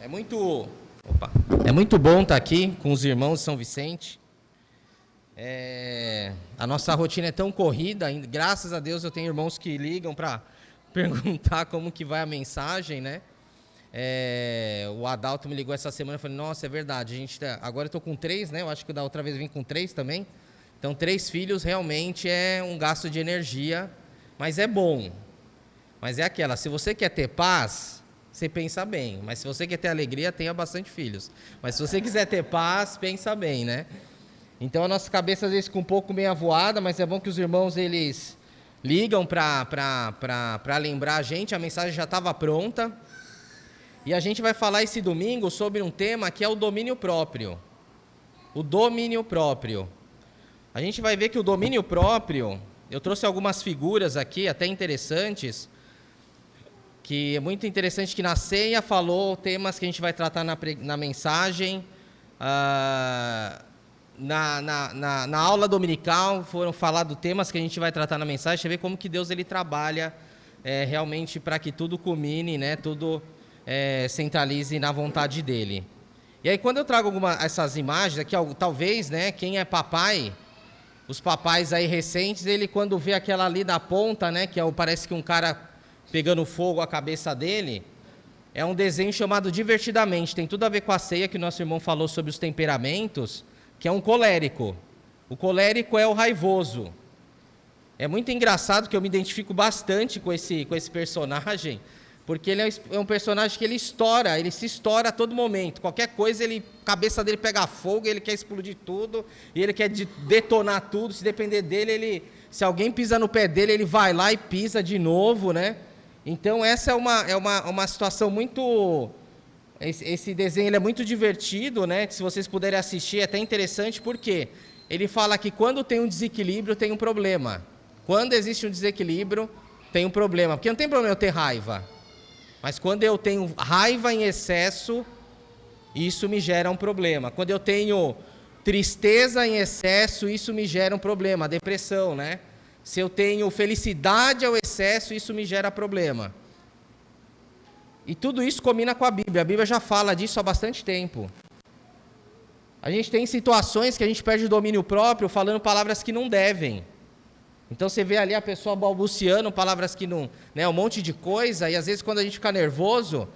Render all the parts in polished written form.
É muito, é muito bom estar aqui com os irmãos de São Vicente. A nossa rotina é tão corrida, graças a Deus eu tenho irmãos que ligam para perguntar como que vai a mensagem, né? O Adalto me ligou essa semana e falou, nossa, é verdade, agora eu estou com 3, né? Eu acho que da outra vez eu vim com 3 também. Então 3 filhos realmente é um gasto de energia, mas é bom. Mas é aquela, se você quer ter paz, você pensa bem. Mas se você quer ter alegria, tenha bastante filhos. Mas se você quiser ter paz, pensa bem, né? Então a nossa cabeça às vezes fica um pouco meio avoada, mas é bom que os irmãos eles ligam para lembrar a gente, a mensagem já estava pronta. E a gente vai falar esse domingo sobre um tema que é o domínio próprio. O domínio próprio. A gente vai ver que o domínio próprio, eu trouxe algumas figuras aqui até interessantes, que é muito interessante que na ceia falou temas que a gente vai tratar na mensagem, na aula dominical foram falados temas que a gente vai tratar na mensagem. Você vê como que Deus ele trabalha realmente para que tudo culmine, né, tudo centralize na vontade dele. E aí quando eu trago essas imagens aqui, talvez, né, quem é papai, os papais aí recentes, ele quando vê aquela ali da ponta, né, que parece que um cara pegando fogo a cabeça dele, é um desenho chamado Divertidamente, tem tudo a ver com a ceia que o nosso irmão falou sobre os temperamentos, que é um colérico. O colérico é o raivoso. É muito engraçado que eu me identifico bastante com esse personagem, porque ele é um personagem que ele se estoura a todo momento. Qualquer coisa, a cabeça dele pega fogo, ele quer explodir tudo, e ele quer detonar tudo. Se depender dele, se alguém pisa no pé dele, ele vai lá e pisa de novo, né? Então essa é uma situação muito... Esse desenho ele é muito divertido, né? Se vocês puderem assistir, é até interessante, porque ele fala que quando tem um desequilíbrio, tem um problema. Quando existe um desequilíbrio, tem um problema. Porque não tem problema eu ter raiva. Mas quando eu tenho raiva em excesso, isso me gera um problema. Quando eu tenho tristeza em excesso, isso me gera um problema, a depressão, né? Se eu tenho felicidade ao excesso, isso me gera problema. E tudo isso combina com a Bíblia já fala disso há bastante tempo. A gente tem situações que a gente perde o domínio próprio falando palavras que não devem. Então você vê ali a pessoa balbuciando palavras que não... né, um monte de coisa, e às vezes quando a gente fica nervoso,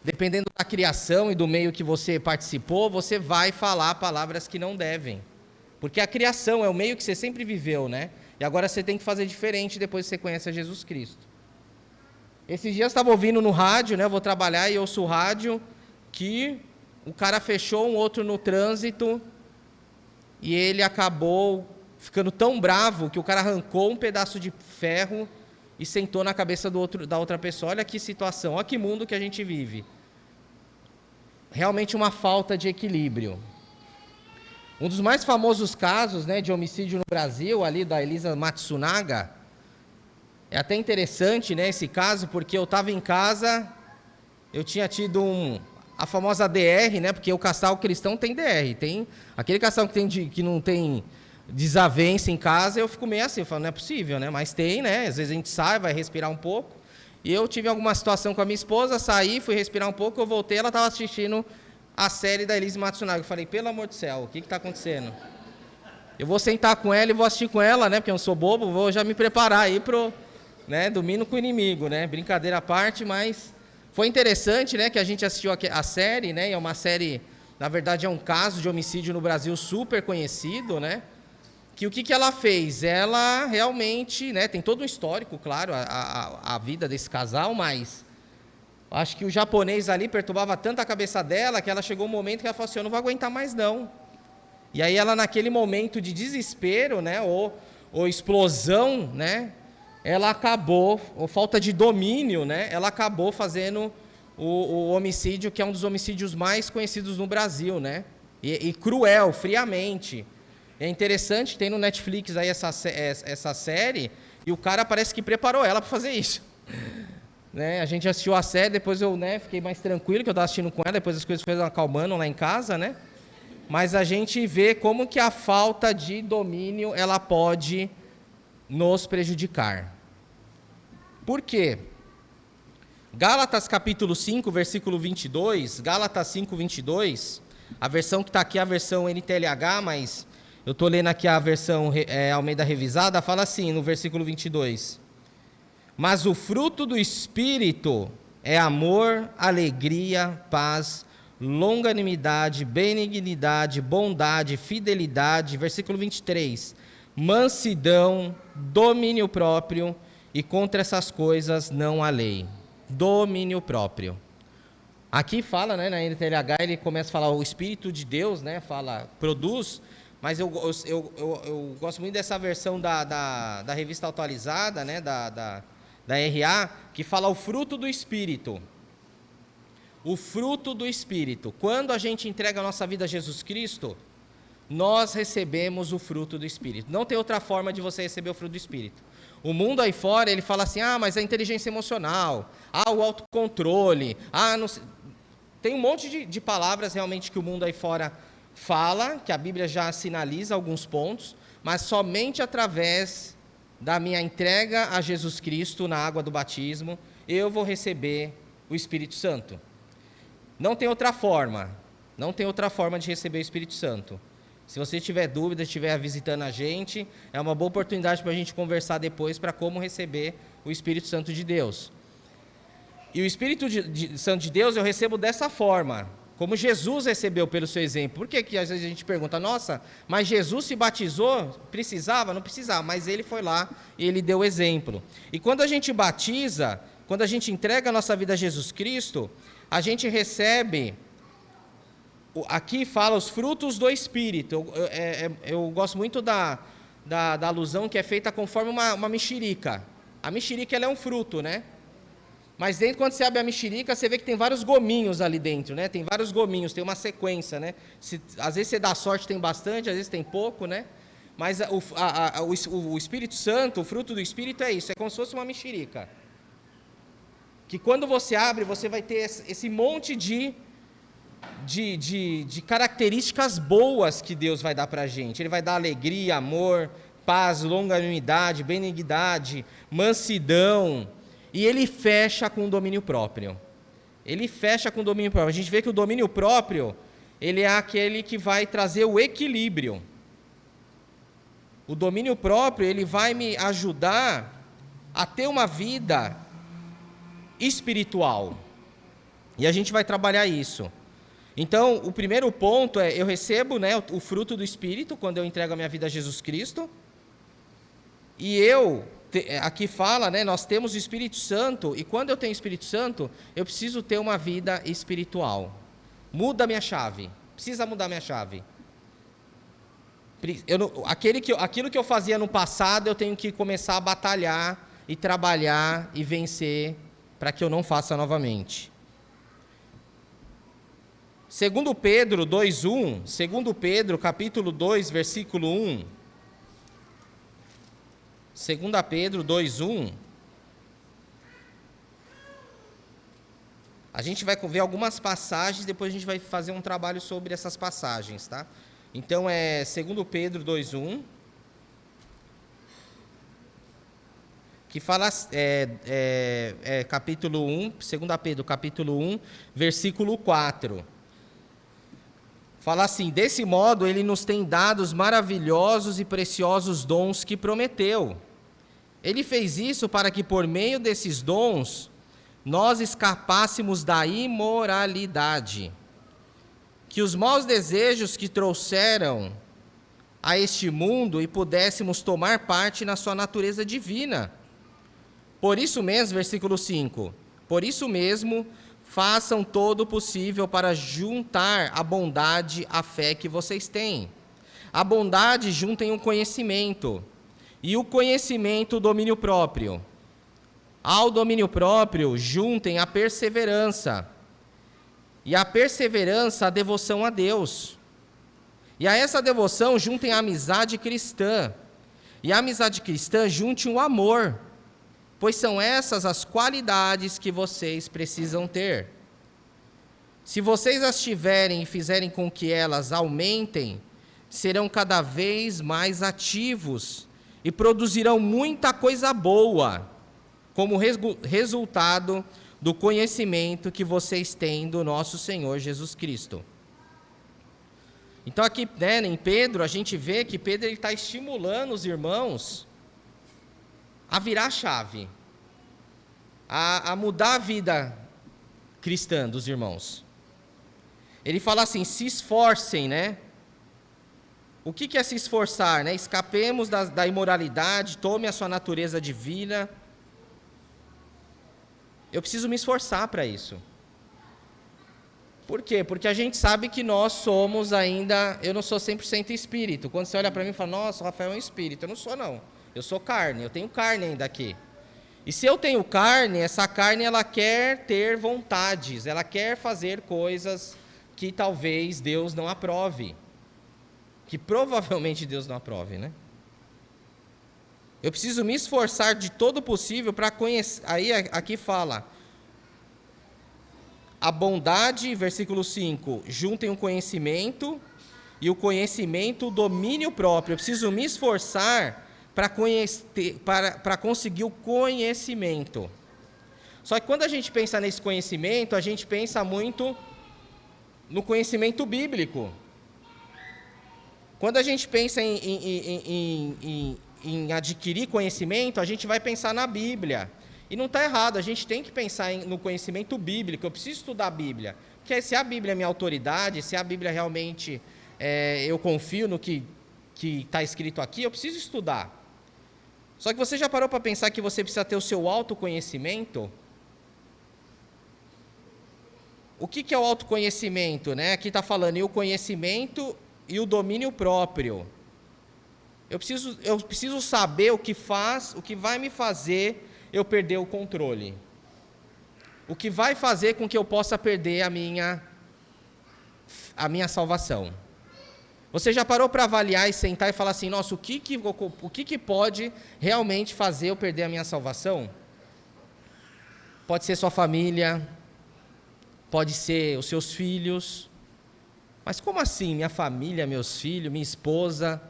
dependendo da criação e do meio que você participou, você vai falar palavras que não devem. Porque a criação é o meio que você sempre viveu, né? E agora você tem que fazer diferente depois que você conhece a Jesus Cristo. Esses dias eu estava ouvindo no rádio, né? Eu vou trabalhar e ouço o rádio, que o cara fechou um outro no trânsito e ele acabou ficando tão bravo que o cara arrancou um pedaço de ferro e sentou na cabeça da outra pessoa. Olha que situação, olha que mundo que a gente vive. Realmente uma falta de equilíbrio. Um dos mais famosos casos, né, de homicídio no Brasil, ali da Elisa Matsunaga, é até interessante, né, esse caso, porque eu estava em casa, eu tinha tido a famosa DR, né, porque o casal cristão tem DR, tem aquele casal que não tem desavença em casa, eu fico meio assim, eu falo, não é possível, né, mas tem, né, às vezes a gente sai, vai respirar um pouco, e eu tive alguma situação com a minha esposa, saí, fui respirar um pouco, eu voltei, ela estava assistindo a série da Elisa Matsunaga. Eu falei, pelo amor do céu, o que está acontecendo? Eu vou sentar com ela e vou assistir com ela, né? Porque eu não sou bobo, vou já me preparar aí pro, né, domínio com o inimigo, né? Brincadeira à parte, mas foi interessante, né? Que a gente assistiu a série, né? E é uma série, na verdade, é um caso de homicídio no Brasil super conhecido, né? Que o que ela fez? Ela realmente, né? Tem todo um histórico, claro, a vida desse casal, mas... acho que o japonês ali perturbava tanto a cabeça dela que ela chegou um momento que ela falou assim, eu não vou aguentar mais não. E aí ela naquele momento de desespero, né, ou explosão, né, ela acabou, ou falta de domínio, né, ela acabou fazendo o homicídio, que é um dos homicídios mais conhecidos no Brasil, né, e cruel, friamente. É interessante, tem no Netflix aí essa série, e o cara parece que preparou ela para fazer isso. Né, a gente assistiu a série, depois eu, né, fiquei mais tranquilo, que eu estava assistindo com ela, depois as coisas foram acalmando lá em casa, né? Mas a gente vê como que a falta de domínio, ela pode nos prejudicar. Por quê? Gálatas capítulo 5, versículo 22, Gálatas 5, 22, a versão que está aqui é a versão NTLH, mas eu estou lendo aqui a versão Almeida Revisada, fala assim no versículo 22. Mas o fruto do Espírito é amor, alegria, paz, longanimidade, benignidade, bondade, fidelidade, versículo 23, mansidão, domínio próprio, e contra essas coisas não há lei. Domínio próprio. Aqui fala, né, na NTLH, ele começa a falar o Espírito de Deus, né, fala, produz, mas eu gosto muito dessa versão da revista atualizada, né, da RA, que fala o fruto do Espírito. O fruto do Espírito. Quando a gente entrega a nossa vida a Jesus Cristo, nós recebemos o fruto do Espírito. Não tem outra forma de você receber o fruto do Espírito. O mundo aí fora, ele fala assim, mas a inteligência emocional, o autocontrole, não sei. Tem um monte de palavras realmente que o mundo aí fora fala, que a Bíblia já sinaliza alguns pontos, mas somente através da minha entrega a Jesus Cristo na água do batismo, eu vou receber o Espírito Santo. Não tem outra forma de receber o Espírito Santo. Se você tiver dúvida, estiver visitando a gente, é uma boa oportunidade para a gente conversar depois para como receber o Espírito Santo de Deus. E o Espírito Santo de Deus eu recebo dessa forma, como Jesus recebeu pelo seu exemplo. Por que às vezes a gente pergunta, nossa, mas Jesus se batizou? Precisava? Não precisava, mas ele foi lá e ele deu o exemplo. E quando a gente batiza, quando a gente entrega a nossa vida a Jesus Cristo, a gente recebe, aqui fala os frutos do Espírito. Eu gosto muito da alusão que é feita conforme uma mexerica. A mexerica ela é um fruto, né? Mas dentro, quando você abre a mexerica, você vê que tem vários gominhos ali dentro, né? Tem vários gominhos, tem uma sequência, né? Às vezes você dá sorte, tem bastante, às vezes tem pouco, né? Mas o Espírito Santo, o fruto do Espírito é isso, é como se fosse uma mexerica. Que quando você abre, você vai ter esse monte de características boas que Deus vai dar para a gente. Ele vai dar alegria, amor, paz, longanimidade, benignidade, mansidão. E ele fecha com o domínio próprio. A gente vê que o domínio próprio, ele é aquele que vai trazer o equilíbrio. O domínio próprio, ele vai me ajudar a ter uma vida espiritual. E a gente vai trabalhar isso. Então, o primeiro ponto é, eu recebo, né, o fruto do Espírito, quando eu entrego a minha vida a Jesus Cristo. E aqui fala, né, nós temos o Espírito Santo, e quando eu tenho o Espírito Santo, eu preciso ter uma vida espiritual. Muda a minha chave. Precisa mudar a minha chave. Aquilo que eu fazia no passado, eu tenho que começar a batalhar, e trabalhar, e vencer, para que eu não faça novamente. 2 Pedro 2:1, 2 Pedro capítulo 2, versículo 1. 2 Pedro 2:1. A gente vai ver algumas passagens, depois a gente vai fazer um trabalho sobre essas passagens, tá? Então é 2 Pedro 2:1, que fala, capítulo 1, 2 Pedro capítulo 1, versículo 4. Fala assim, desse modo ele nos tem dado os maravilhosos e preciosos dons que prometeu. Ele fez isso para que por meio desses dons nós escapássemos da imoralidade, que os maus desejos que trouxeram a este mundo e pudéssemos tomar parte na sua natureza divina. Por isso mesmo, versículo 5, por isso mesmo, façam todo o possível para juntar a bondade à fé que vocês têm. A bondade juntem o conhecimento, e o conhecimento o domínio próprio. Ao domínio próprio, juntem a perseverança, e a perseverança a devoção a Deus. E a essa devoção juntem a amizade cristã, e a amizade cristã junte o amor, pois são essas as qualidades que vocês precisam ter. Se vocês as tiverem e fizerem com que elas aumentem, serão cada vez mais ativos e produzirão muita coisa boa. Como resultado, do conhecimento que vocês têm do nosso Senhor Jesus Cristo. Então aqui, né, em Pedro, a gente vê que Pedro está estimulando os irmãos a virar a chave, a mudar a vida cristã dos irmãos. Ele fala assim, se esforcem, né? O que é se esforçar, né? Escapemos da imoralidade, tome a sua natureza divina. Eu preciso me esforçar para isso. Por quê? Porque a gente sabe que nós somos ainda... Eu não sou 100% espírito. Quando você olha para mim e fala, nossa, o Rafael é um espírito. Eu não sou, não. Eu sou carne, eu tenho carne ainda aqui. E se eu tenho carne, essa carne ela quer ter vontades, ela quer fazer coisas que talvez Deus não aprove. Que provavelmente Deus não aprove, né? Eu preciso me esforçar de todo o possível para conhecer. Aí aqui fala, a bondade, versículo 5, juntem o conhecimento, e o conhecimento, o domínio próprio. Eu preciso me esforçar para conseguir o conhecimento. Só que quando a gente pensa nesse conhecimento, a gente pensa muito no conhecimento bíblico. Quando a gente pensa em adquirir conhecimento, a gente vai pensar na Bíblia. E não está errado, a gente tem que pensar no conhecimento bíblico. Eu preciso estudar a Bíblia. Porque se a Bíblia é minha autoridade, se a Bíblia realmente eu confio no que está escrito aqui, eu preciso estudar. Só que você já parou para pensar que você precisa ter o seu autoconhecimento? O que é o autoconhecimento, né? Aqui está falando, e o conhecimento e o domínio próprio. Eu preciso saber o que vai me fazer eu perder o controle. O que vai fazer com que eu possa perder a minha salvação. Você já parou para avaliar e sentar e falar assim, nossa, o que pode realmente fazer eu perder a minha salvação? Pode ser sua família, pode ser os seus filhos. Mas como assim, minha família, meus filhos, minha esposa?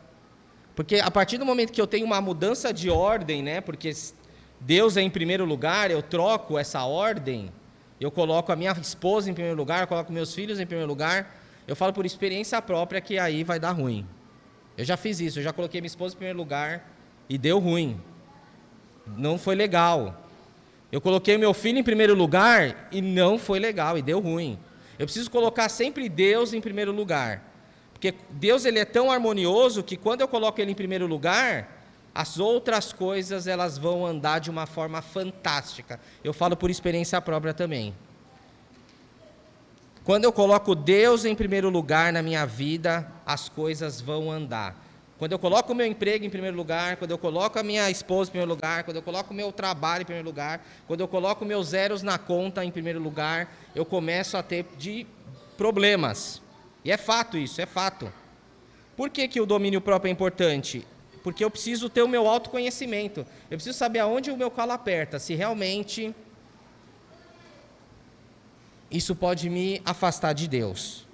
Porque a partir do momento que eu tenho uma mudança de ordem, né? Porque Deus é em primeiro lugar, eu troco essa ordem, eu coloco a minha esposa em primeiro lugar, eu coloco meus filhos em primeiro lugar, eu falo por experiência própria que aí vai dar ruim. Eu já fiz isso, eu já coloquei minha esposa em primeiro lugar e deu ruim. Não foi legal. Eu coloquei meu filho em primeiro lugar e não foi legal e deu ruim. Eu preciso colocar sempre Deus em primeiro lugar. Porque Deus ele é tão harmonioso que quando eu coloco ele em primeiro lugar, as outras coisas elas vão andar de uma forma fantástica. Eu falo por experiência própria também. Quando eu coloco Deus em primeiro lugar na minha vida, as coisas vão andar. Quando eu coloco o meu emprego em primeiro lugar, quando eu coloco a minha esposa em primeiro lugar, quando eu coloco o meu trabalho em primeiro lugar, quando eu coloco meus zeros na conta em primeiro lugar, eu começo a ter problemas. E é fato isso, é fato. Por que o domínio próprio é importante? Porque eu preciso ter o meu autoconhecimento. Eu preciso saber aonde o meu calo aperta, se realmente isso pode me afastar de Deus.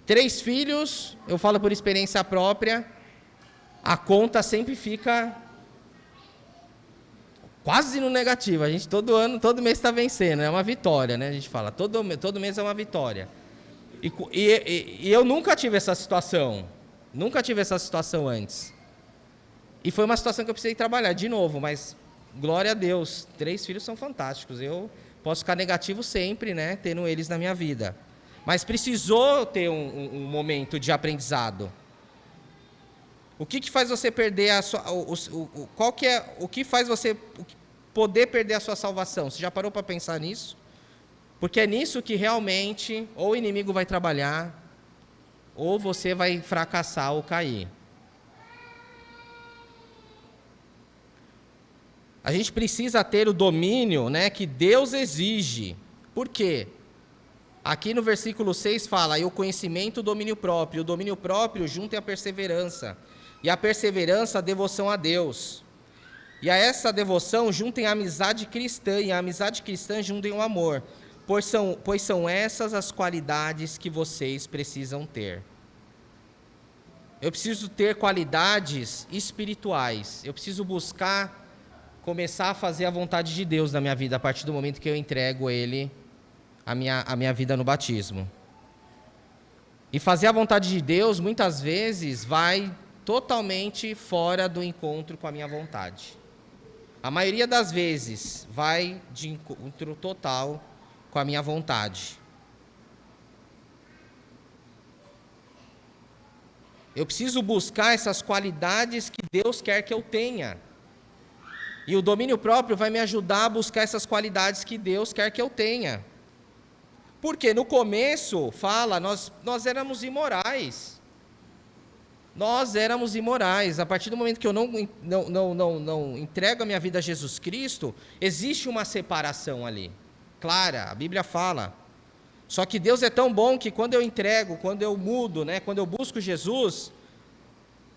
3 filhos, eu falo por experiência própria, a conta sempre fica quase no negativo. A gente todo mês está vencendo, é uma vitória, né? A gente fala, todo mês é uma vitória. E eu nunca tive essa situação, antes. E foi uma situação que eu precisei trabalhar de novo, mas glória a Deus, 3 filhos são fantásticos. Eu posso ficar negativo sempre, né, tendo eles na minha vida. Mas precisou ter um momento de aprendizado. O que faz você perder a sua... O que faz você poder perder a sua salvação? Você já parou para pensar nisso? Porque é nisso que realmente ou o inimigo vai trabalhar, ou você vai fracassar ou cair. A gente precisa ter o domínio, né, que Deus exige. Por quê? Aqui no versículo 6 fala, e o conhecimento, o domínio próprio. O domínio próprio junto é a perseverança. E a perseverança, a devoção a Deus. E a essa devoção juntem a amizade cristã, e a amizade cristã juntem o amor. Pois são essas as qualidades que vocês precisam ter. Eu preciso ter qualidades espirituais. Eu preciso buscar começar a fazer a vontade de Deus na minha vida, a partir do momento que eu entrego Ele, a minha vida no batismo. E fazer a vontade de Deus, muitas vezes, vai totalmente fora do encontro com a minha vontade. A maioria das vezes, vai de encontro total com a minha vontade. Eu preciso buscar essas qualidades que Deus quer que eu tenha. E o domínio próprio vai me ajudar a buscar essas qualidades que Deus quer que eu tenha. Porque no começo, fala, nós éramos imorais. Nós éramos imorais. A partir do momento que eu não entrego a minha vida a Jesus Cristo, existe uma separação ali. Clara, a Bíblia fala. Só que Deus é tão bom que quando eu entrego, quando eu mudo, né, quando eu busco Jesus,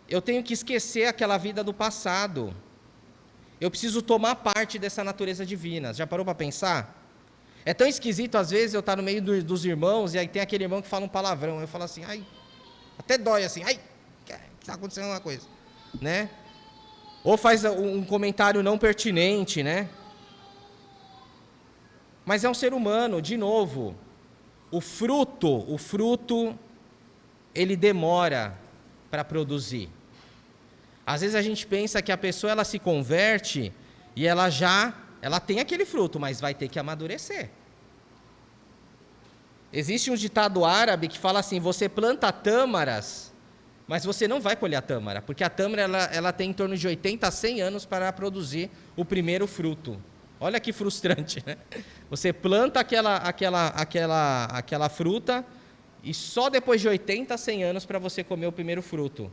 eu tenho que esquecer aquela vida do passado. Eu preciso tomar parte dessa natureza divina. Já parou para pensar? É tão esquisito, às vezes, eu estar no meio dos irmãos, e aí tem aquele irmão que fala um palavrão. Eu falo assim, ai, até dói assim, ai, está acontecendo uma coisa, né? Ou faz um comentário não pertinente, né? Mas é um ser humano, de novo. O fruto, ele demora para produzir. Às vezes a gente pensa que a pessoa ela se converte e ela tem aquele fruto, mas vai ter que amadurecer. Existe um ditado árabe que fala assim: você planta tâmaras, mas você não vai colher a tâmara, porque a tâmara ela tem em torno de 80 a 100 anos para produzir o primeiro fruto. Olha que frustrante, né? Você planta aquela fruta e só depois de 80 a 100 anos para você comer o primeiro fruto.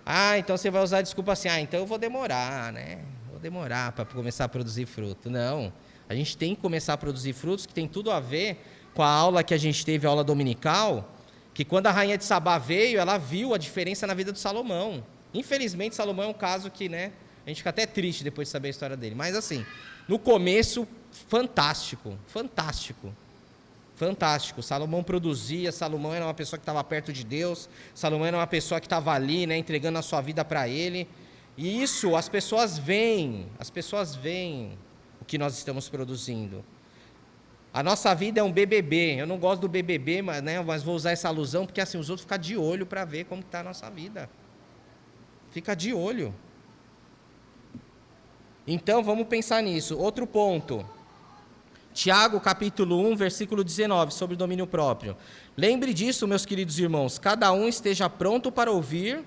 Ah, então você vai usar a desculpa assim, então eu vou demorar, né? Vou demorar para começar a produzir fruto. Não, a gente tem que começar a produzir frutos, que tem tudo a ver com a aula que a gente teve, a aula dominical, que quando a rainha de Sabá veio, ela viu a diferença na vida de Salomão. Infelizmente, Salomão é um caso que, né, a gente fica até triste depois de saber a história dele. Mas assim, no começo, fantástico. Salomão produzia, Salomão era uma pessoa que estava perto de Deus, Salomão era uma pessoa que estava ali, né, entregando a sua vida para ele. E isso, as pessoas veem o que nós estamos produzindo. A nossa vida é um BBB. Eu não gosto do BBB, mas vou usar essa alusão, porque assim, os outros ficam de olho para ver como está a nossa vida. Fica de olho. Então, vamos pensar nisso. Outro ponto. Tiago, capítulo 1, versículo 19, sobre o domínio próprio. Lembre disso, meus queridos irmãos. Cada um esteja pronto para ouvir,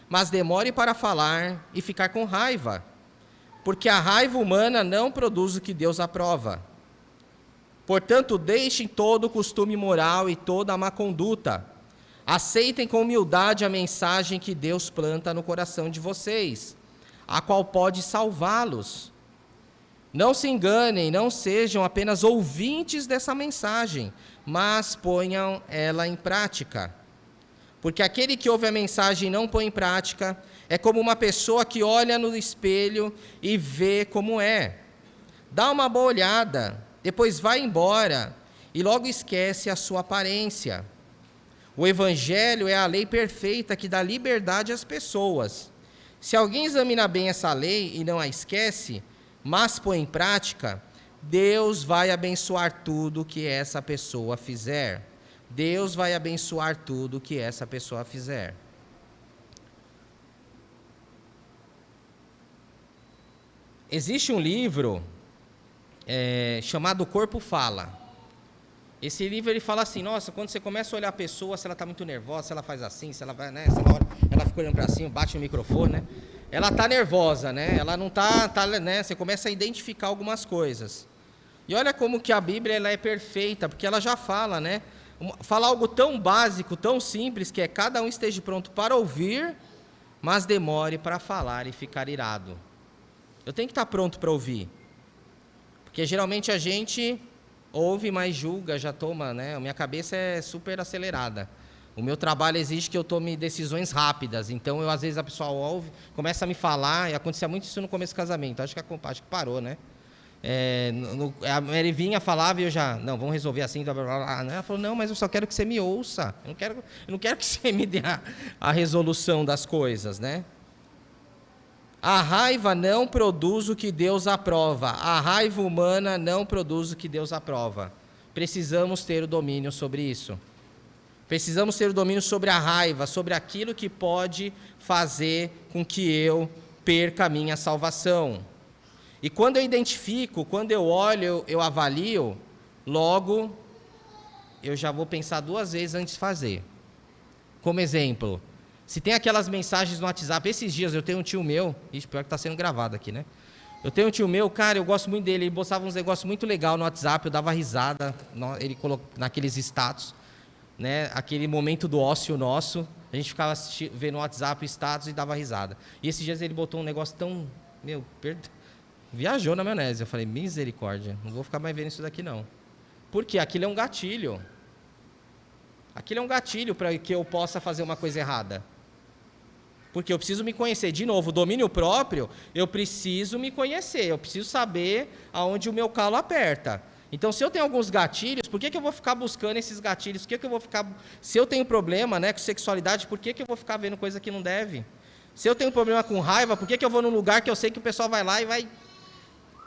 mas demore para falar e ficar com raiva. Porque a raiva humana não produz o que Deus aprova. Portanto, deixem todo o costume moral e toda a má conduta. Aceitem com humildade a mensagem que Deus planta no coração de vocês, a qual pode salvá-los. Não se enganem, não sejam apenas ouvintes dessa mensagem, mas ponham ela em prática. Porque aquele que ouve a mensagem e não põe em prática é como uma pessoa que olha no espelho e vê como é. Dá uma boa olhada, depois vai embora e logo esquece a sua aparência. O Evangelho é a lei perfeita que dá liberdade às pessoas. Se alguém examina bem essa lei e não a esquece, mas põe em prática, Deus vai abençoar tudo que essa pessoa fizer. Deus vai abençoar tudo que essa pessoa fizer. Existe um livro chamado O Corpo Fala. Esse livro ele fala assim, nossa, quando você começa a olhar a pessoa, se ela está muito nervosa, se ela faz assim, se ela vai, né, ela fica olhando para cima, bate no microfone, né? Ela está nervosa, né? Ela não está, né? Você começa a identificar algumas coisas. E olha como que a Bíblia ela é perfeita, porque ela já fala, né? Fala algo tão básico, tão simples, que é cada um esteja pronto para ouvir, mas demore para falar e ficar irado. Eu tenho que estar pronto para ouvir. Porque geralmente a gente ouve, mas julga, já toma, né? A minha cabeça é super acelerada. O meu trabalho exige que eu tome decisões rápidas. Então, às vezes, a pessoa ouve, começa a me falar, e acontecia muito isso no começo do casamento. Acho que parou, né? A Mary vinha, falava e eu já, não, vamos resolver assim, blá, blá, blá. Ela falou, não, mas eu só quero que você me ouça. Eu não quero que você me dê a resolução das coisas, né? A raiva não produz o que Deus aprova. A raiva humana não produz o que Deus aprova. Precisamos ter o domínio sobre isso. Precisamos ter o domínio sobre a raiva, sobre aquilo que pode fazer com que eu perca a minha salvação. E quando eu identifico, quando eu olho, eu avalio, logo eu já vou pensar 2 vezes antes de fazer. Como exemplo, se tem aquelas mensagens no WhatsApp, esses dias eu tenho um tio meu, pior que está sendo gravado aqui, né? Eu tenho um tio meu, cara, eu gosto muito dele, ele postava uns negócios muito legais no WhatsApp, eu dava risada, ele colocou naqueles status, né? Aquele momento do ócio nosso, a gente ficava vendo o WhatsApp, status e dava risada. E esses dias ele botou um negócio tão, viajou na maionese. Eu falei, misericórdia, não vou ficar mais vendo isso daqui não. Por quê? Aquilo é um gatilho. Aquilo é um gatilho para que eu possa fazer uma coisa errada. Porque eu preciso me conhecer. De novo, o domínio próprio, eu preciso me conhecer. Eu preciso saber aonde o meu calo aperta. Então, se eu tenho alguns gatilhos, por que eu vou ficar buscando esses gatilhos? Por que eu vou ficar... Se eu tenho problema, né, com sexualidade, por que eu vou ficar vendo coisa que não deve? Se eu tenho problema com raiva, por que eu vou num lugar que eu sei que o pessoal vai lá e vai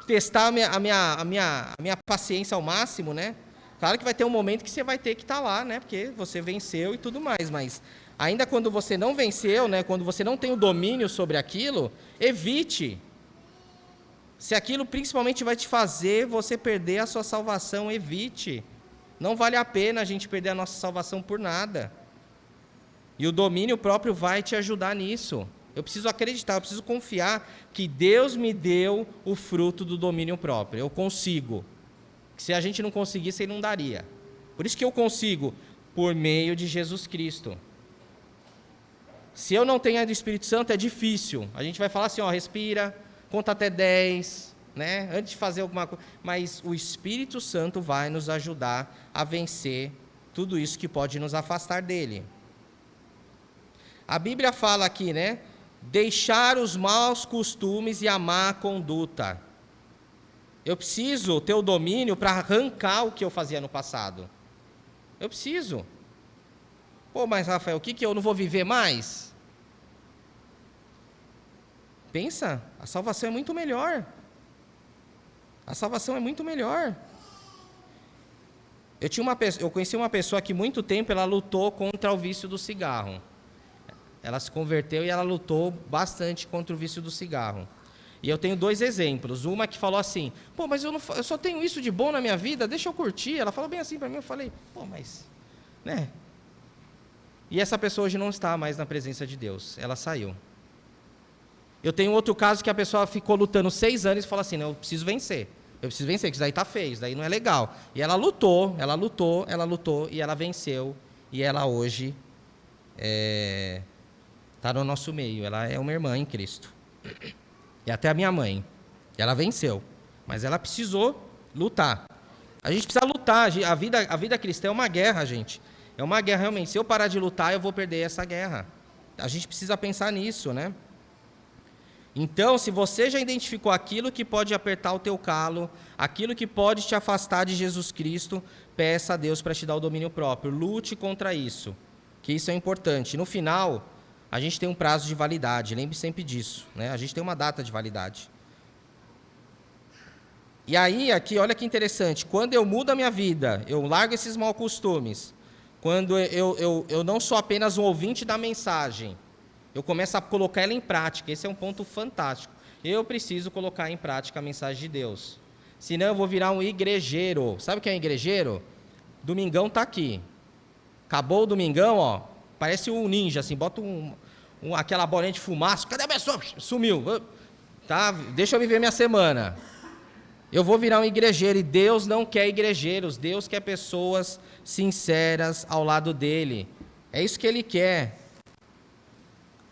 testar a minha paciência ao máximo, né? Claro que vai ter um momento que você vai ter que estar lá, né? Porque você venceu e tudo mais, mas ainda quando você não venceu, né? Quando você não tem o domínio sobre aquilo, evite. Se aquilo principalmente vai te fazer você perder a sua salvação, evite. Não vale a pena a gente perder a nossa salvação por nada. E o domínio próprio vai te ajudar nisso. Eu preciso acreditar, eu preciso confiar que Deus me deu o fruto do domínio próprio. Eu consigo. Se a gente não conseguisse, Ele não daria. Por isso que eu consigo, por meio de Jesus Cristo. Se eu não tenho a do Espírito Santo, é difícil. A gente vai falar assim, ó, respira, conta até 10, né? Antes de fazer alguma coisa. Mas o Espírito Santo vai nos ajudar a vencer tudo isso que pode nos afastar dele. A Bíblia fala aqui, né? Deixar os maus costumes e a má conduta. Eu preciso ter o domínio para arrancar o que eu fazia no passado. Eu preciso. Pô, mas Rafael, o que eu não vou viver mais? Pensa, a salvação é muito melhor. A salvação é muito melhor. Eu conheci uma pessoa que muito tempo ela lutou contra o vício do cigarro. Ela se converteu e ela lutou bastante contra o vício do cigarro. E eu tenho 2 exemplos. Uma que falou assim, pô, mas eu só tenho isso de bom na minha vida, deixa eu curtir. Ela falou bem assim para mim, eu falei, pô, mas, né? E essa pessoa hoje não está mais na presença de Deus, ela saiu. Eu tenho outro caso que a pessoa ficou lutando 6 anos e falou assim, não, eu preciso vencer, que isso daí está feio, isso daí não é legal. E ela lutou, e ela venceu, e ela hoje está no nosso meio, ela é uma irmã em Cristo. E até a minha mãe. Ela venceu. Mas ela precisou lutar. A gente precisa lutar. A vida cristã é uma guerra, gente. É uma guerra, realmente. Se eu parar de lutar, eu vou perder essa guerra. A gente precisa pensar nisso, né? Então, se você já identificou aquilo que pode apertar o teu calo, aquilo que pode te afastar de Jesus Cristo, peça a Deus para te dar o domínio próprio. Lute contra isso. Que isso é importante. No final, a gente tem um prazo de validade, lembre sempre disso, né? A gente tem uma data de validade. E aí, aqui, olha que interessante, quando eu mudo a minha vida, eu largo esses maus costumes, quando eu não sou apenas um ouvinte da mensagem, eu começo a colocar ela em prática, esse é um ponto fantástico. Eu preciso colocar em prática a mensagem de Deus, senão eu vou virar um igrejeiro. Sabe o que é um igrejeiro? Domingão está aqui. Acabou o domingão, ó. Parece um ninja, assim, bota aquela bolinha de fumaça. Cadê a pessoa? Sumiu. Tá? Deixa eu viver minha semana. Eu vou virar um igrejeiro. E Deus não quer igrejeiros. Deus quer pessoas sinceras ao lado dele. É isso que ele quer.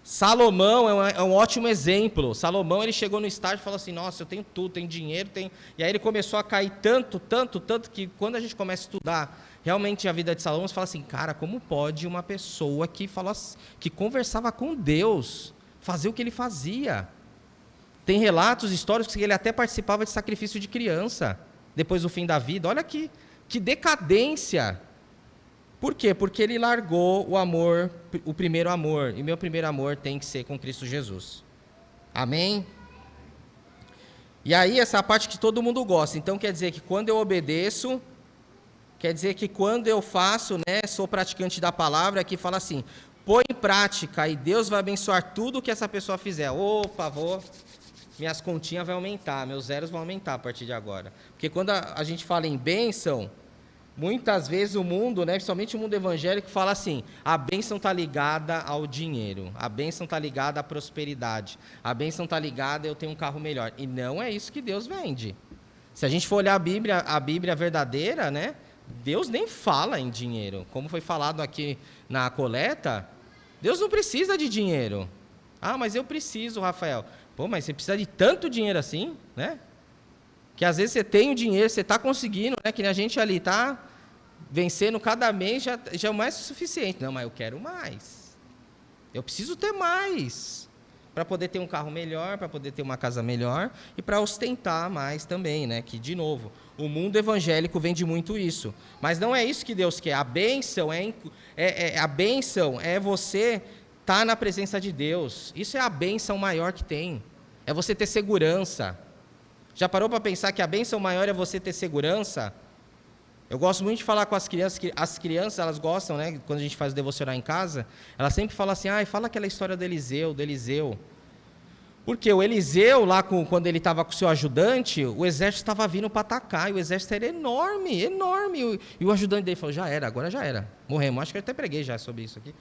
Salomão é um ótimo exemplo. Salomão, ele chegou no estágio e falou assim, nossa, eu tenho tudo, tenho dinheiro, tenho... E aí ele começou a cair tanto, que quando a gente começa a estudar realmente a vida de Salomão, você fala assim, cara, como pode uma pessoa que conversava com Deus fazer o que ele fazia? Tem relatos históricos que ele até participava de sacrifício de criança, depois do fim da vida. Olha que decadência! Por quê? Porque ele largou o amor, o primeiro amor, e meu primeiro amor tem que ser com Cristo Jesus. Amém? E aí, essa parte que todo mundo gosta. Então, quer dizer que quando eu obedeço, quer dizer que quando eu faço, né, sou praticante da palavra, aqui fala assim, põe em prática e Deus vai abençoar tudo que essa pessoa fizer. Opa, minhas continhas vão aumentar, meus zeros vão aumentar a partir de agora. Porque quando a gente fala em bênção, muitas vezes o mundo, né, principalmente o mundo evangélico, fala assim, a bênção está ligada ao dinheiro, a bênção está ligada à prosperidade, a bênção está ligada a eu ter um carro melhor. E não é isso que Deus vende. Se a gente for olhar a Bíblia verdadeira, né, Deus nem fala em dinheiro. Como foi falado aqui na coleta, Deus não precisa de dinheiro. Ah, mas eu preciso, Rafael. Pô, mas você precisa de tanto dinheiro assim, né? Que às vezes você tem o dinheiro, você está conseguindo, né? Que a gente ali está vencendo cada mês, já é o mais suficiente. Não, mas eu quero mais. Eu preciso ter mais. Para poder ter um carro melhor, para poder ter uma casa melhor e para ostentar mais também, né? Que, de novo, o mundo evangélico vende muito isso. Mas não é isso que Deus quer. A bênção é você estar na presença de Deus. Isso é a bênção maior que tem. É você ter segurança. Já parou para pensar que a bênção maior é você ter segurança? Eu gosto muito de falar com as crianças, que as crianças, elas gostam, né? Quando a gente faz o devocional em casa, elas sempre falam assim, fala aquela história do Eliseu. Porque o Eliseu, lá quando ele estava com o seu ajudante, o exército estava vindo para atacar, e o exército era enorme. E o ajudante dele falou, agora já era. Morremos. Acho que eu até preguei já sobre isso aqui,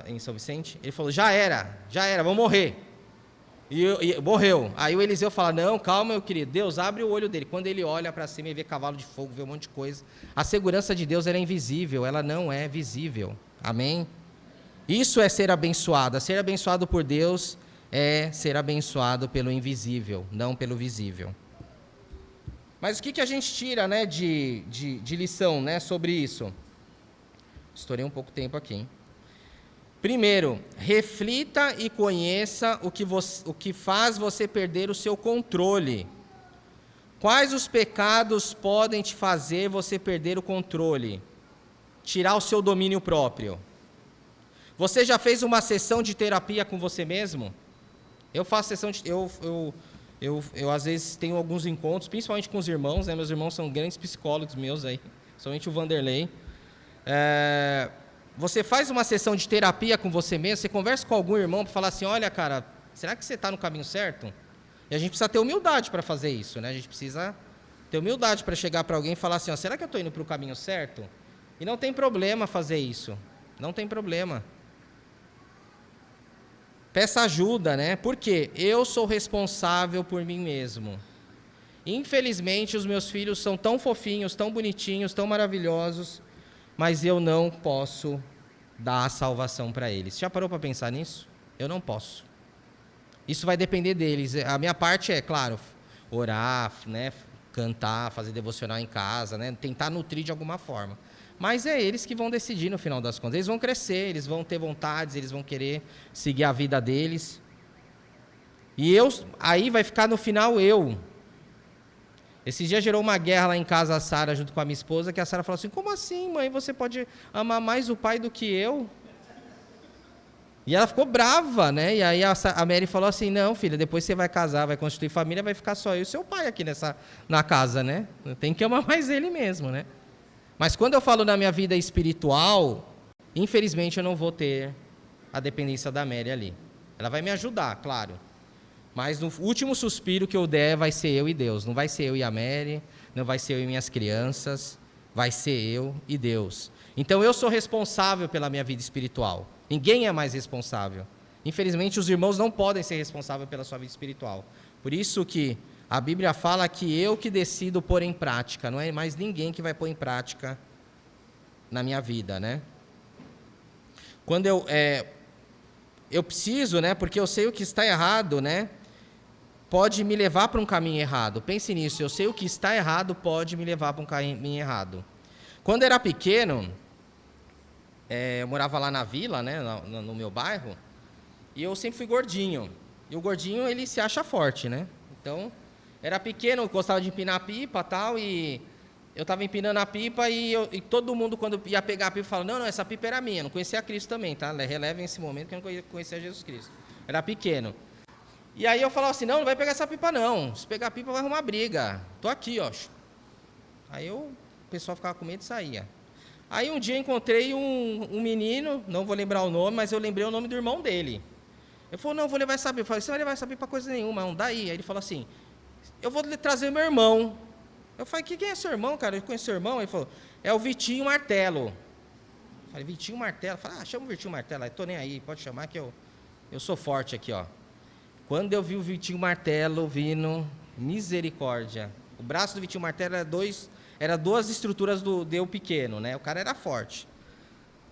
em São Vicente. Ele falou, já era, vamos morrer. E morreu. Aí o Eliseu fala, não, calma, meu querido, Deus abre o olho dele. Quando ele olha para cima e vê cavalo de fogo, vê um monte de coisa. A segurança de Deus, ela é invisível, ela não é visível. Amém? Isso é ser abençoado. Ser abençoado por Deus é ser abençoado pelo invisível, não pelo visível. Mas o que a gente tira, né, de lição, né, sobre isso? Estourei um pouco tempo aqui, hein? Primeiro, reflita e conheça o que faz você perder o seu controle. Quais os pecados podem te fazer você perder o controle? Tirar o seu domínio próprio. Você já fez uma sessão de terapia com você mesmo? Eu faço sessão de... Eu às vezes tenho alguns encontros, principalmente com os irmãos, né? Meus irmãos são grandes psicólogos meus aí, somente o Vanderlei. Você faz uma sessão de terapia com você mesmo, você conversa com algum irmão para falar assim, olha, cara, será que você está no caminho certo? E a gente precisa ter humildade para fazer isso, né? A gente precisa ter humildade para chegar para alguém e falar assim, será que eu estou indo para o caminho certo? E não tem problema fazer isso, não tem problema. Peça ajuda, né? Porque eu sou responsável por mim mesmo. Infelizmente, os meus filhos são tão fofinhos, tão bonitinhos, tão maravilhosos, mas eu não posso dar a salvação para eles. Já parou para pensar nisso? Eu não posso. Isso vai depender deles. A minha parte é, claro, orar, né, cantar, fazer devocional em casa, né, tentar nutrir de alguma forma. Mas é eles que vão decidir no final das contas. Eles vão crescer, eles vão ter vontades, eles vão querer seguir a vida deles. E aí vai ficar no final eu. Esses dias gerou uma guerra lá em casa, a Sara, junto com a minha esposa, que a Sara falou assim, como assim, mãe, você pode amar mais o pai do que eu? E ela ficou brava, né? E aí a Mary falou assim, não, filha, depois você vai casar, vai constituir família, vai ficar só eu e seu pai aqui na casa, né? Tem que amar mais ele mesmo, né? Mas quando eu falo na minha vida espiritual, infelizmente eu não vou ter a dependência da Mary ali. Ela vai me ajudar, claro. Mas no último suspiro que eu der, vai ser eu e Deus. Não vai ser eu e a Mary, não vai ser eu e minhas crianças, vai ser eu e Deus. Então eu sou responsável pela minha vida espiritual. Ninguém é mais responsável. Infelizmente, os irmãos não podem ser responsáveis pela sua vida espiritual. Por isso que a Bíblia fala que eu que decido pôr em prática, não é mais ninguém que vai pôr em prática na minha vida, né? Quando eu preciso, né, porque eu sei o que está errado, né, pode me levar para um caminho errado. Pense nisso, eu sei o que está errado, pode me levar para um caminho errado. Quando eu era pequeno, eu morava lá na vila, né, no meu bairro, e eu sempre fui gordinho. E o gordinho, ele se acha forte, né? Então, era pequeno, eu gostava de empinar a pipa e tal, e eu estava empinando a pipa e todo mundo, quando ia pegar a pipa, falava, não, essa pipa era minha, não conhecia Cristo também, tá? Relevem esse momento que eu não conhecia Jesus Cristo. Era pequeno. E aí eu falava assim, não vai pegar essa pipa não. Se pegar a pipa vai arrumar briga. Tô aqui, ó. Aí o pessoal ficava com medo e saía. Aí um dia eu encontrei um menino, não vou lembrar o nome, mas eu lembrei o nome do irmão dele. Ele falou, não, vou levar essa pipa. Eu falei, você vai levar essa pipa pra coisa nenhuma, não, daí. Aí ele falou assim, eu vou trazer meu irmão. Eu falei, quem é seu irmão, cara? Eu conheço seu irmão. Ele falou, é o Vitinho Martelo. Eu falei, Vitinho Martelo? Eu falei, chama o Vitinho Martelo. Eu tô nem aí, pode chamar que eu sou forte aqui, ó. Quando eu vi o Vitinho Martelo vindo, misericórdia. O braço do Vitinho Martelo era duas estruturas do eu pequeno, né? O cara era forte.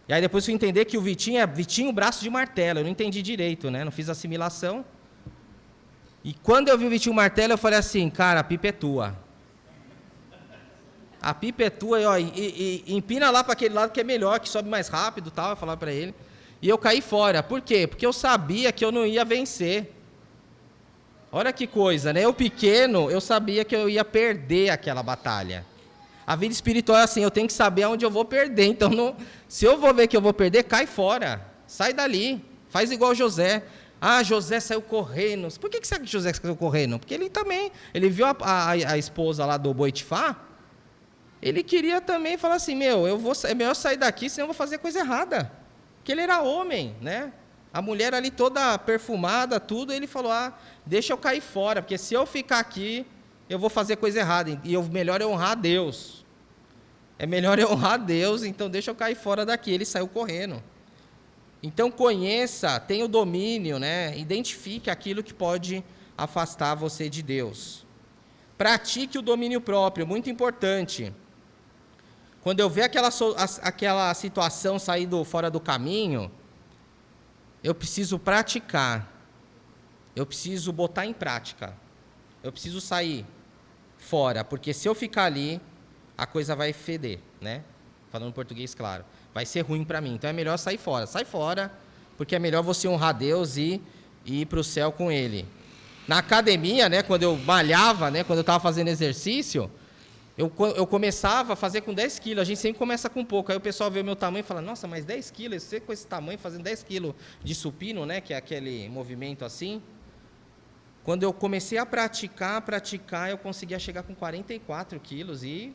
E aí depois eu fui entender que o Vitinho é Vitinho braço de martelo. Eu não entendi direito, né? Não fiz assimilação. E quando eu vi o Vitinho Martelo, eu falei assim, cara, a pipa é tua. A pipa é tua, e empina lá para aquele lado que é melhor, que sobe mais rápido, tal, eu falava para ele. E eu caí fora. Por quê? Porque eu sabia que eu não ia vencer. Olha que coisa, né? Eu pequeno, eu sabia que eu ia perder aquela batalha. A vida espiritual é assim, eu tenho que saber aonde eu vou perder. Então, se eu vou ver que eu vou perder, cai fora. Sai dali. Faz igual José. Ah, José saiu correndo. Por que você acha que José saiu correndo? Porque ele viu a esposa lá do Boitifá, ele queria também falar assim, é melhor sair daqui, senão eu vou fazer coisa errada. Porque ele era homem, né? A mulher ali toda perfumada, tudo, ele falou, deixa eu cair fora, porque se eu ficar aqui, eu vou fazer coisa errada, e melhor é honrar a Deus. É melhor eu honrar a Deus, então deixa eu cair fora daqui. Ele saiu correndo. Então conheça, tenha o domínio, né? Identifique aquilo que pode afastar você de Deus. Pratique o domínio próprio, muito importante. Quando eu ver aquela situação sair fora do caminho, eu preciso praticar. Eu preciso botar em prática. Eu preciso sair fora, porque se eu ficar ali, a coisa vai feder, né? Falando português, claro. Vai ser ruim para mim. Então é melhor sair fora. Sai fora, porque é melhor você honrar Deus e ir para o céu com Ele. Na academia, né, quando eu malhava, né, quando eu estava fazendo exercício, eu começava a fazer com 10 quilos. A gente sempre começa com pouco. Aí o pessoal vê o meu tamanho e fala, nossa, mas 10 quilos, você com esse tamanho, fazendo 10 quilos de supino, né, que é aquele movimento assim. Quando eu comecei a praticar, eu conseguia chegar com 44 quilos e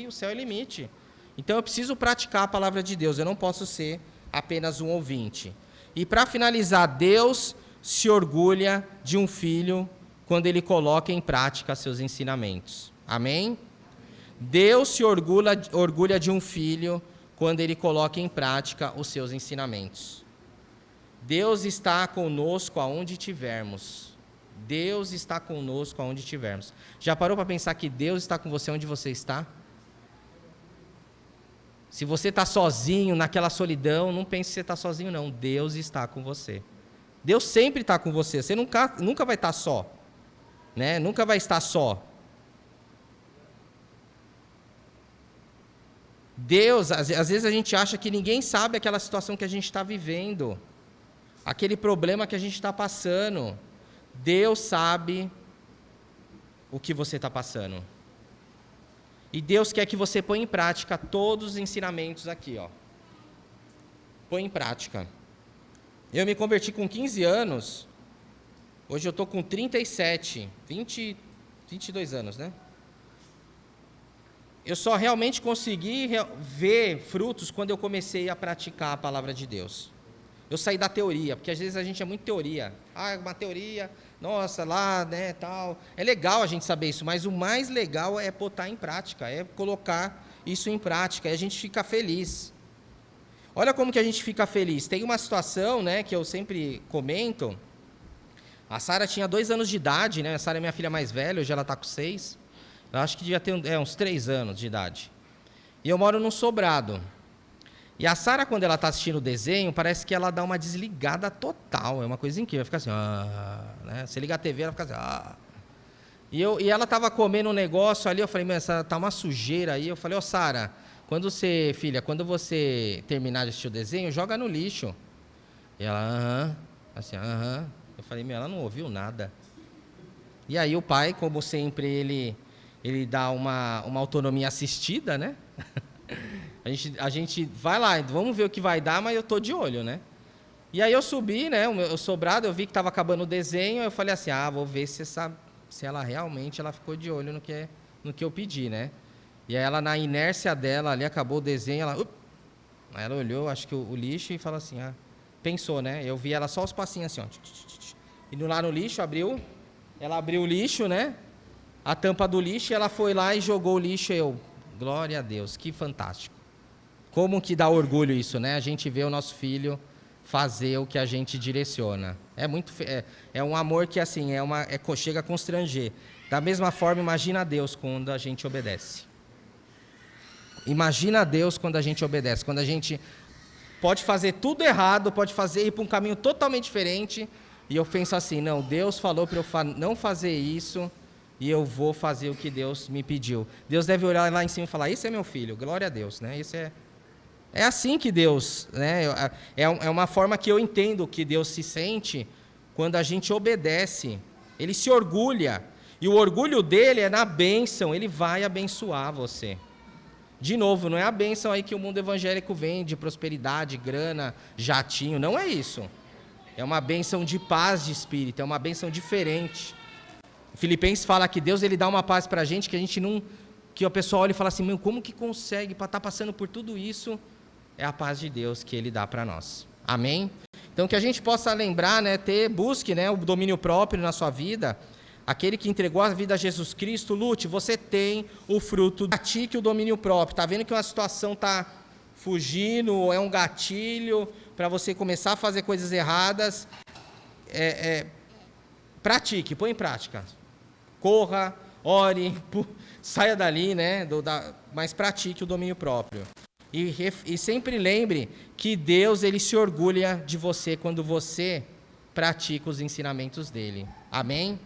o céu é limite. Então eu preciso praticar a palavra de Deus, eu não posso ser apenas um ouvinte. E para finalizar, Deus se orgulha de um filho quando ele coloca em prática seus ensinamentos. Amém? Deus se orgulha de um filho quando ele coloca em prática os seus ensinamentos. Deus está conosco aonde tivermos. Deus está conosco aonde tivermos. Já parou para pensar que Deus está com você onde você está? Se você está sozinho naquela solidão, não pense que você está sozinho, não. Deus está com você. Deus sempre está com você. Você nunca vai estar só, né? Nunca vai estar só. Deus, às vezes a gente acha que ninguém sabe aquela situação que a gente está vivendo, aquele problema que a gente está passando. Deus sabe o que você está passando. E Deus quer que você ponha em prática todos os ensinamentos aqui, ó. Põe em prática. Eu me converti com 15 anos, hoje eu estou com 37, 22 anos, né? Eu só realmente consegui ver frutos quando eu comecei a praticar a palavra de Deus. Eu saí da teoria, porque às vezes a gente é muito teoria. Uma teoria, nossa, lá, né, tal. É legal a gente saber isso, mas o mais legal é botar em prática, é colocar isso em prática, e a gente fica feliz. Olha como que a gente fica feliz. Tem uma situação, né, que eu sempre comento. A Sara tinha 2 anos de idade, né? A Sara é minha filha mais velha, hoje ela está com 6. Eu acho que devia ter uns 3 anos de idade. E eu moro num sobrado. E a Sara, quando ela está assistindo o desenho, parece que ela dá uma desligada total. É uma coisa incrível. Ela fica assim, né? Você liga a TV, ela fica assim, E ela estava comendo um negócio ali, eu falei, essa tá uma sujeira aí. Eu falei, Sara, quando você terminar de assistir o desenho, joga no lixo. E ela, assim, Eu falei, ela não ouviu nada. E aí o pai, como sempre, ele dá uma autonomia assistida, né? A gente vai lá, vamos ver o que vai dar, mas eu tô de olho, né? E aí eu subi, né, o sobrado, eu vi que estava acabando o desenho, eu falei assim, vou ver se ela realmente ficou de olho no que eu pedi, né? E aí ela, na inércia dela ali, acabou o desenho, aí ela olhou, acho que o lixo, e falou assim, pensou, né? Eu vi ela só os passinhos assim, indo lá no lixo, ela abriu o lixo, né? A tampa do lixo, e ela foi lá e jogou o lixo, glória a Deus, que fantástico. Como que dá orgulho isso, né? A gente vê o nosso filho fazer o que a gente direciona. É um amor que, assim, chega a constranger. Da mesma forma, imagina Deus quando a gente obedece. Imagina Deus quando a gente obedece. Quando a gente pode fazer tudo errado, pode ir para um caminho totalmente diferente, e eu penso assim, não, Deus falou para eu não fazer isso, e eu vou fazer o que Deus me pediu. Deus deve olhar lá em cima e falar, esse é meu filho, glória a Deus, né? É assim que Deus, né? É uma forma que eu entendo que Deus se sente quando a gente obedece. Ele se orgulha. E o orgulho dele é na bênção. Ele vai abençoar você. De novo, não é a bênção aí que o mundo evangélico vende, prosperidade, grana, jatinho. Não é isso. É uma bênção de paz de espírito. É uma bênção diferente. O Filipenses fala que Deus ele dá uma paz para a gente que a gente não... Que o pessoal olha e fala assim, meu, como que consegue para estar passando por tudo isso? É a paz de Deus que Ele dá para nós. Amém? Então, que a gente possa lembrar, né, busque, né, o domínio próprio na sua vida. Aquele que entregou a vida a Jesus Cristo, lute, você tem o fruto, pratique o domínio próprio. Está vendo que uma situação está fugindo, é um gatilho para você começar a fazer coisas erradas? Pratique, põe em prática. Corra, ore, saia dali, né, mas pratique o domínio próprio. E sempre lembre que Deus ele se orgulha de você quando você pratica os ensinamentos dele. Amém?